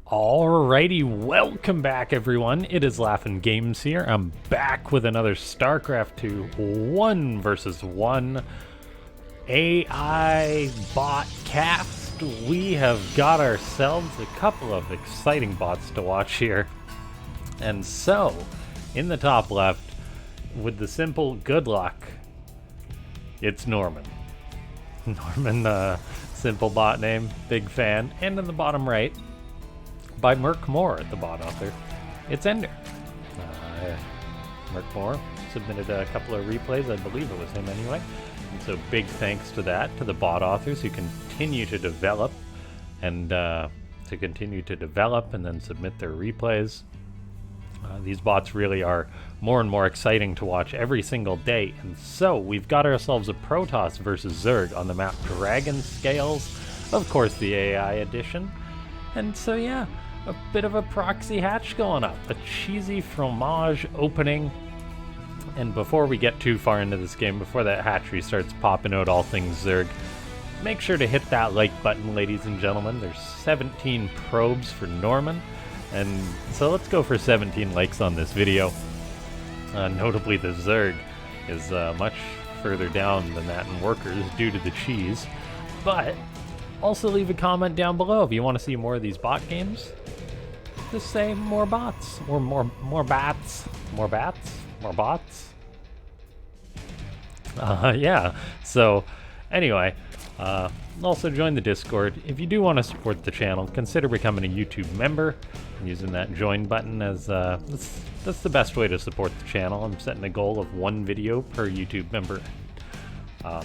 Alrighty, welcome back everyone. It is LaughNgamez here. I'm back with another Starcraft 2 1 versus 1 AI bot cast. We have got ourselves a couple of exciting bots to watch here. And so, in the top left, with the simple good luck, it's Norman. Norman, simple bot name, big fan. And in the bottom right, by Merc Moore, the bot author, it's Ender. Merc Moore submitted a couple of replays, I believe it was him anyway. And so big thanks to that, to the bot authors who continue to develop and and then submit their replays. These bots really are more and more exciting to watch every single day. And so we've got ourselves a Protoss versus Zerg on the map Dragon Scales, of course the AI edition. And so yeah, a bit of a proxy hatch going up, a cheesy fromage opening. And before we get too far into this game, before that hatchery starts popping out all things Zerg, make sure to hit that like button, ladies and gentlemen. There's 17 probes for Norman, and so let's go for 17 likes on this video. Notably the Zerg is much further down than that in workers due to the cheese, but also leave a comment down below if you want to see more of these bot games. Just say more bots, or more bats, more bats, more bots. Yeah. So, anyway, also join the Discord. If you do want to support the channel, consider becoming a YouTube member and using that join button as that's the best way to support the channel. I'm setting a goal of 1 video per YouTube member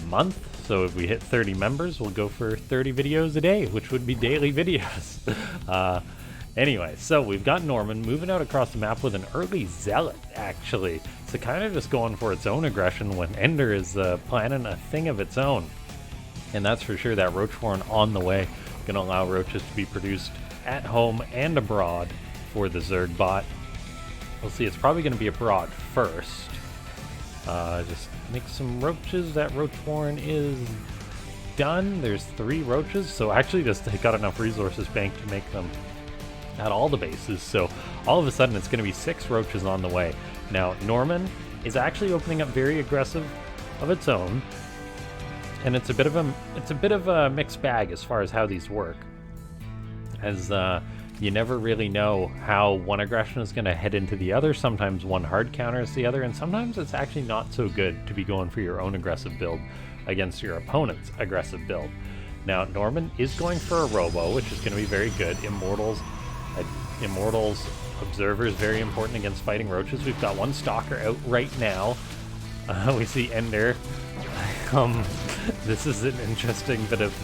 month. So if we hit 30 members, we'll go for 30 videos a day, which would be daily videos. Anyway, so we've got Norman moving out across the map with an early Zealot, actually. So kind of just going for its own aggression when Ender is planning a thing of its own. And that's for sure that Roach Horn on the way. Going to allow roaches to be produced at home and abroad for the Zerg bot. We'll see, it's probably going to be abroad first. Just make some roaches. That Roach Horn is done. There's 3 roaches, so actually just got enough resources banked to make them at all the bases. So all of a sudden it's going to be 6 roaches on the way. Now Norman is actually opening up very aggressive of its own, and it's a bit of a mixed bag as far as how these work, as you never really know how one aggression is going to head into the other. Sometimes one hard counters the other, and sometimes it's actually not so good to be going for your own aggressive build against your opponent's aggressive build. Now Norman is going for a Robo, which is going to be very good. Immortals Observer is very important against fighting roaches. We've got 1 Stalker out right now. We see Ender. This is an interesting bit of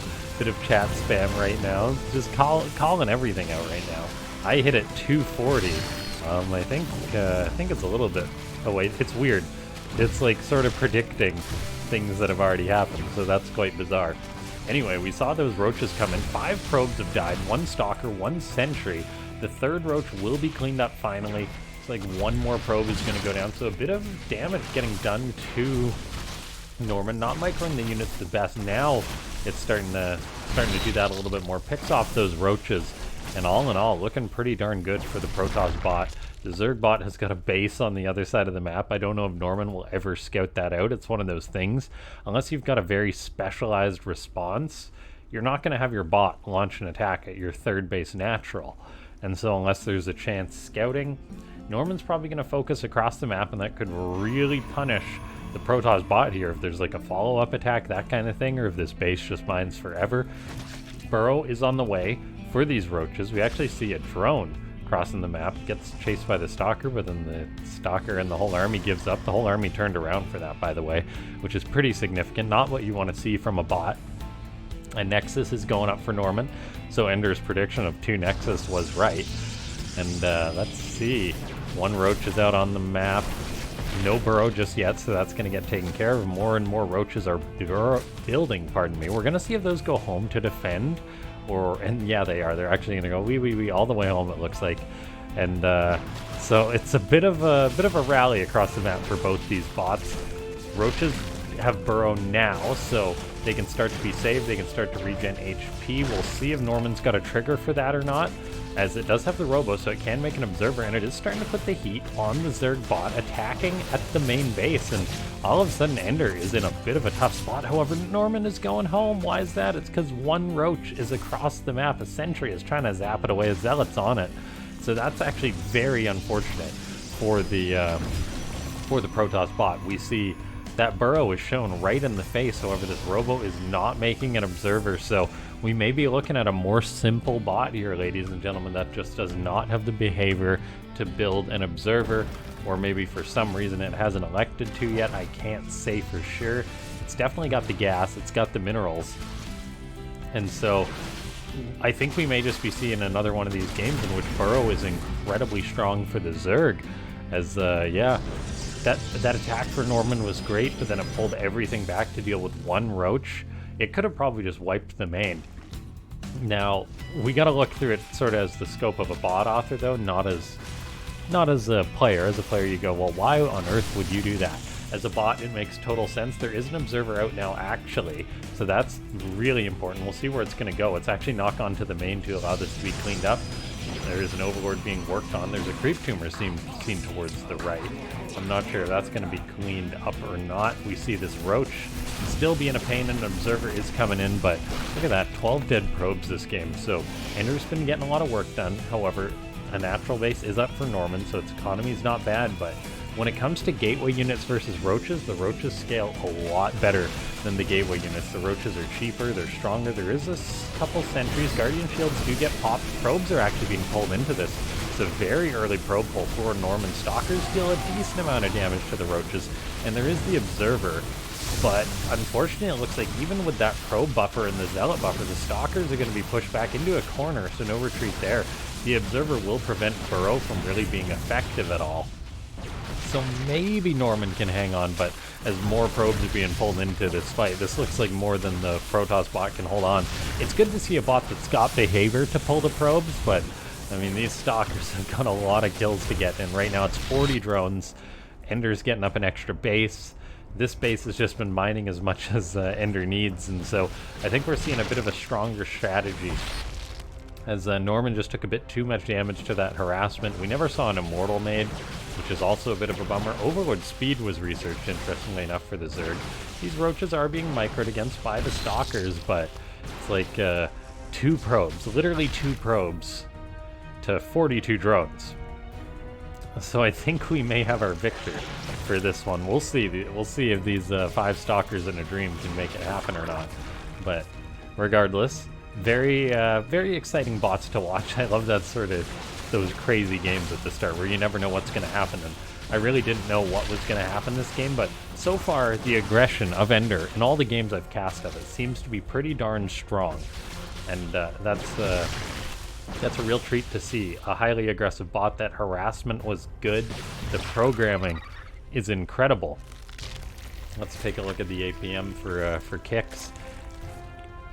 chat spam right now. Just calling everything out right now. I hit at 240. I think it's a little bit away. It's weird. It's like sort of predicting things that have already happened, so that's quite bizarre. Anyway, we saw those roaches come in. 5 probes have died, 1 Stalker, 1 Sentry. The 3rd roach will be cleaned up finally. It's like 1 more probe is going to go down, so a bit of damage getting done to Norman. Not microing the units the best. Now it's starting to do that a little bit more. Picks off those roaches, and all in all, looking pretty darn good for the Protoss bot. The Zerg bot has got a base on the other side of the map. I don't know if Norman will ever scout that out. It's one of those things. Unless you've got a very specialized response, you're not going to have your bot launch an attack at your 3rd base natural. And so unless there's a chance scouting, Norman's probably going to focus across the map, and that could really punish the Protoss bot here if there's like a follow-up attack, that kind of thing, or if this base just mines forever. Burrow is on the way for these roaches. We actually see a drone crossing the map, gets chased by the Stalker, but then the Stalker and the whole army gives up. The whole army turned around for that, by the way, which is pretty significant. Not what you want to see from a bot. A Nexus is going up for Norman, so Ender's prediction of 2 Nexus was right. And let's see, 1 roach is out on the map. No burrow just yet, so that's going to get taken care of. More and more roaches are building, pardon me. We're going to see if those go home to defend, and yeah, they are. They're actually going to go wee all the way home, it looks like. And so it's a bit of a rally across the map for both these bots. Roaches have burrow now, so they can start to be saved. They can start to regen HP. We'll see if Norman's got a trigger for that or not. as it does have the robo, so it can make an observer, and it is starting to put the heat on the Zerg bot attacking at the main base, and all of a sudden Ender is in a bit of a tough spot. However, Norman is going home. Why is that? It's because one roach is across the map. A sentry is trying to zap it away. A zealot's on it, so that's actually very unfortunate for the Protoss bot. We see that burrow is shown right in the face. However, this robo is not making an observer, so we may be looking at a more simple bot here, ladies and gentlemen, that just does not have the behavior to build an observer, or maybe for some reason it hasn't elected to yet. I can't say for sure. It's definitely got the gas, it's got the minerals, and so I think we may just be seeing another one of these games in which burrow is incredibly strong for the Zerg, as yeah, that attack for Norman was great, but then it pulled everything back to deal with one roach. It could have probably just wiped the main. Now, we gotta look through it sort of as the scope of a bot author, though, not as a player. As a player, you go, well, why on earth would you do that? As a bot, it makes total sense. There is an observer out now, actually, so that's really important. We'll see where it's gonna go. It's actually knock onto the main to allow this to be cleaned up. There is an overlord being worked on. There's a creep tumor seen towards the right. I'm not sure if that's going to be cleaned up or not. We see this roach still being a pain, and an observer is coming in, but look at that, 12 dead probes this game. So Ender's been getting a lot of work done. However, a natural base is up for Norman, so its economy is not bad, but when it comes to gateway units versus roaches, the roaches scale a lot better than the gateway units. The roaches are cheaper, they're stronger. There is a couple sentries. Guardian shields do get popped. Probes are actually being pulled into this. It's a very early probe pull for Norman. Stalkers deal a decent amount of damage to the roaches, and there is the observer. But unfortunately, it looks like even with that probe buffer and the zealot buffer, the stalkers are going to be pushed back into a corner, so no retreat there. The observer will prevent burrow from really being effective at all. So maybe Norman can hang on, but as more probes are being pulled into this fight, this looks like more than the Protoss bot can hold on. It's good to see a bot that's got behavior to pull the probes, but I mean, these stalkers have got a lot of kills to get, and right now it's 40 drones. Ender's getting up an extra base. This base has just been mining as much as Ender needs, and so I think we're seeing a bit of a stronger strategy, as Norman just took a bit too much damage to that harassment. We never saw an immortal made, which is also a bit of a bummer. Overlord speed was researched, interestingly enough, for the Zerg. These roaches are being microed against by the stalkers, but it's like 2 probes, literally 2 probes to 42 drones. So I think we may have our victor for this one. We'll see. We'll see if these 5 stalkers in a dream can make it happen or not. But regardless, very exciting bots to watch. I love that sort of those crazy games at the start where you never know what's going to happen. And I really didn't know what was going to happen this game, but so far the aggression of Ender in all the games I've cast of it seems to be pretty darn strong, and that's a real treat to see. A highly aggressive bot. That harassment was good. The programming is incredible. Let's take a look at the APM for kicks.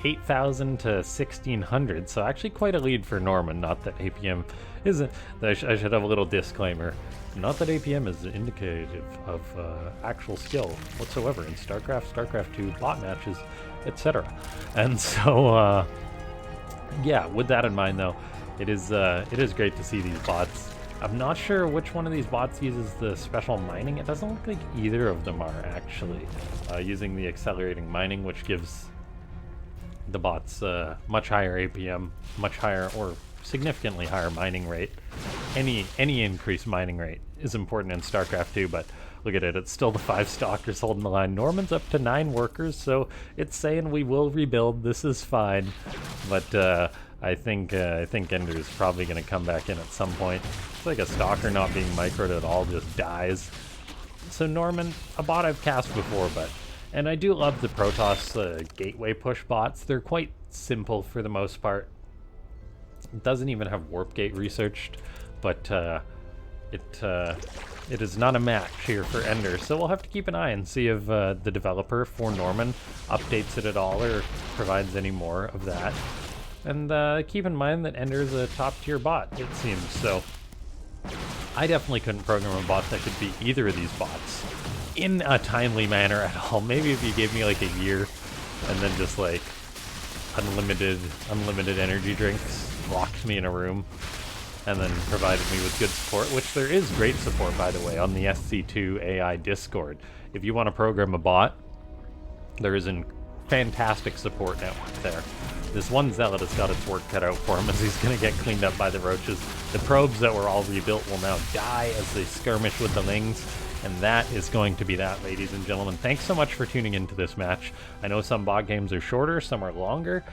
8,000 to 1,600, so actually quite a lead for Norman. Not that APM isn't. I should have a little disclaimer. Not that APM is indicative of actual skill whatsoever in StarCraft, StarCraft 2, bot matches, etc. And so, yeah, with that in mind, though, it is great to see these bots. I'm not sure which one of these bots uses the special mining. It doesn't look like either of them are actually using the accelerating mining, which gives the bots much higher APM, much higher or significantly higher mining rate. Any increased mining rate is important in StarCraft 2, but look at it, it's still the 5 stalkers holding the line. Norman's up to 9 workers, so it's saying we will rebuild, this is fine. But I think Ender is probably going to come back in at some point. It's like a stalker not being microed at all just dies. So Norman, a bot I've cast before, and I do love the Protoss gateway push bots. They're quite simple for the most part. It doesn't even have warp gate researched, but it is not a match here for Ender. So we'll have to keep an eye and see if the developer for Norman updates it at all or provides any more of that. And keep in mind that Ender is a top tier bot, it seems. So I definitely couldn't program a bot that could beat either of these bots in a timely manner at all. Maybe if you gave me like a year and then just like unlimited energy drinks, locked me in a room, and then provided me with good support, which there is great support, by the way, on the SC2 AI Discord. If you want to program a bot, there is a fantastic support network there. This one zealot has got its work cut out for him as he's going to get cleaned up by the roaches. The probes that were all rebuilt will now die as they skirmish with the lings. And that is going to be that, ladies and gentlemen. Thanks so much for tuning into this match. I know some bot games are shorter, some are longer.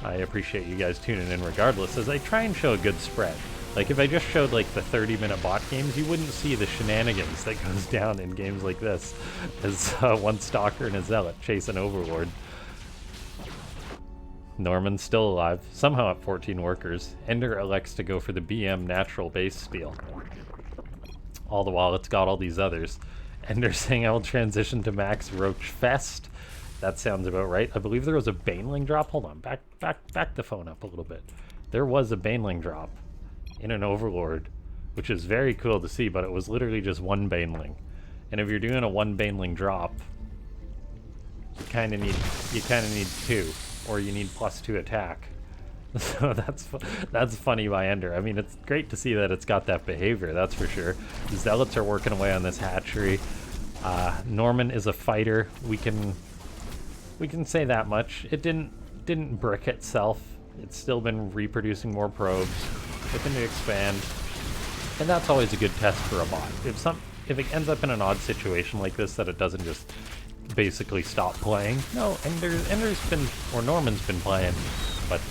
I appreciate you guys tuning in regardless, as I try and show a good spread. Like, if I just showed, like, the 30-minute bot games, you wouldn't see the shenanigans that goes down in games like this. As one Stalker and a Zealot chase an Overlord. Norman's still alive, somehow at 14 workers. Ender elects to go for the BM natural base steal. All the while, it's got all these others. Ender saying I will transition to Max Roach Fest. That sounds about right. I believe there was a Baneling drop. Hold on, back the phone up a little bit. There was a Baneling drop in an Overlord, which is very cool to see, but it was literally just one Baneling. And if you're doing a one Baneling drop, you kind of need two, or you need +2 attack. So that's funny by Ender. I mean, it's great to see that it's got that behavior, that's for sure. The Zealots are working away on this hatchery. Norman is a fighter. We can say that much. It didn't brick itself. It's still been reproducing more probes, looking to expand, and that's always a good test for a bot. If it ends up in an odd situation like this, that it doesn't just basically stop playing. No, Norman's been playing. But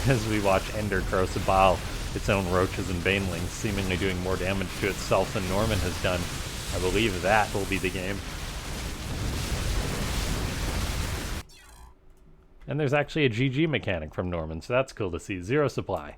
as we watch Ender Crocibile its own roaches and banelings, seemingly doing more damage to itself than Norman has done, I believe that will be the game. And there's actually a GG mechanic from Norman, so that's cool to see. 0 supply.